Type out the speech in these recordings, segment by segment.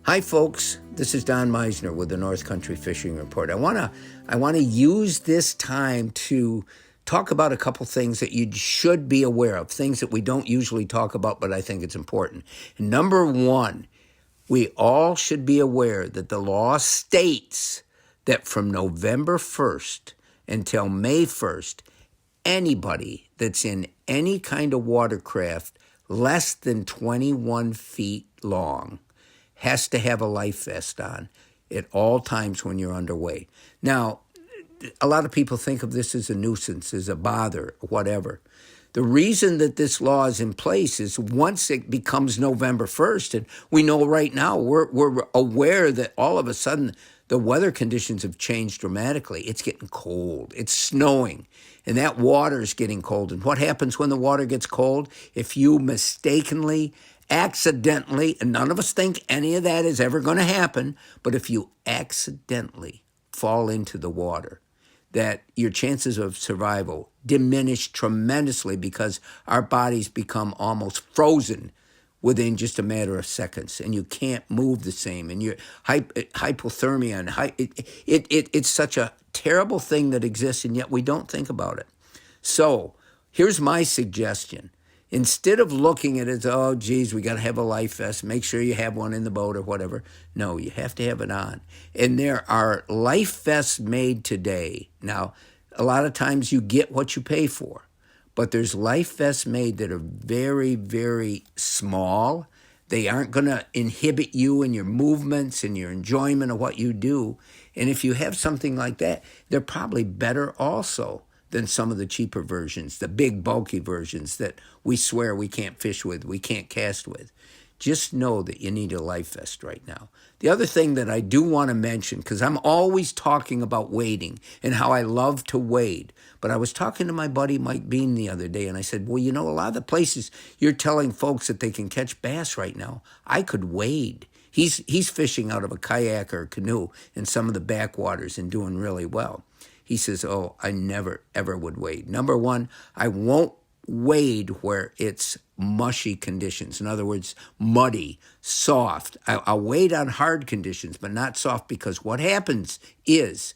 Hi, folks. This is Don Meisner with the North Country Fishing Report. I want to use this time to talk about a couple things that you should be aware of, things that we don't usually talk about, but I think it's important. And number one, we all should be aware that the law states that from November 1st until May 1st, anybody that's in any kind of watercraft less than 21 feet long has to have a life vest on at all times when you're underway. Now, a lot of people think of this as a nuisance, as a bother, whatever. The reason that this law is in place is once it becomes November 1st, and we know right now, we're aware that all of a sudden the weather conditions have changed dramatically. It's getting cold. It's snowing. And that water is getting cold. And what happens when the water gets cold? If you mistakenly, accidentally, and none of us think any of that is ever going to happen, but if you accidentally fall into the water, that your chances of survival diminish tremendously because our bodies become almost frozen within just a matter of seconds, and you can't move the same, and you're hypothermia, and it's such a terrible thing that exists, and yet we don't think about it. So here's my suggestion. Instead of looking at it as, oh, geez, we got to have a life vest, make sure you have one in the boat or whatever. No, you have to have it on. And there are life vests made today. Now, a lot of times you get what you pay for, but there's life vests made that are very, very small. They aren't going to inhibit you in your movements and your enjoyment of what you do. And if you have something like that, they're probably better also than some of the cheaper versions, the big bulky versions that we swear we can't fish with, we can't cast with. Just know that you need a life vest right now. The other thing that I do want to mention, because I'm always talking about wading and how I love to wade, but I was talking to my buddy Mike Bean the other day, and I said, well, you know, a lot of the places you're telling folks that they can catch bass right now, I could wade. He's fishing out of a kayak or a canoe in some of the backwaters and doing really well. He says, oh, I never, ever would wade. Number one, I won't wade where it's mushy conditions. In other words, muddy, soft. I'll wade on hard conditions, but not soft, because what happens is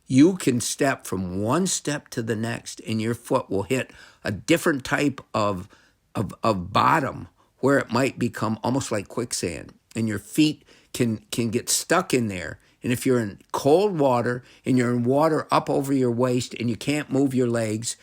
you can step from one step to the next and your foot will hit a different type of bottom where it might become almost like quicksand, and your feet can get stuck in there. And if you're in cold water and you're in water up over your waist and you can't move your legs,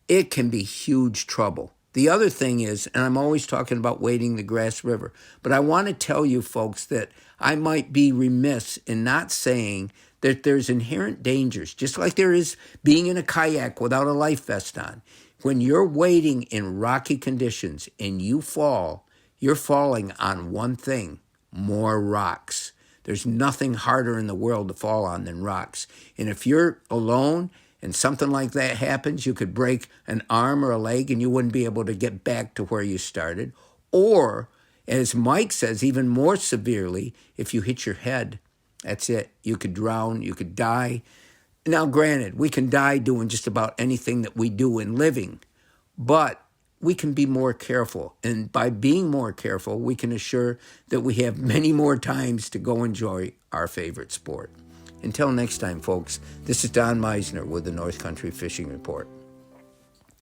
it can be huge trouble. The other thing is, and I'm always talking about wading the Grass River, but I want to tell you folks that I might be remiss in not saying that there's inherent dangers, just like there is being in a kayak without a life vest on. When you're wading in rocky conditions and you fall, you're falling on one thing: more rocks. There's nothing harder in the world to fall on than rocks. And if you're alone and something like that happens, you could break an arm or a leg and you wouldn't be able to get back to where you started. Or, as Mike says, even more severely, if you hit your head, that's it. You could drown, you could die. Now, granted, we can die doing just about anything that we do in living, but we can be more careful. And by being more careful, we can assure that we have many more times to go enjoy our favorite sport. Until next time, folks, this is Don Meisner with the North Country Fishing Report.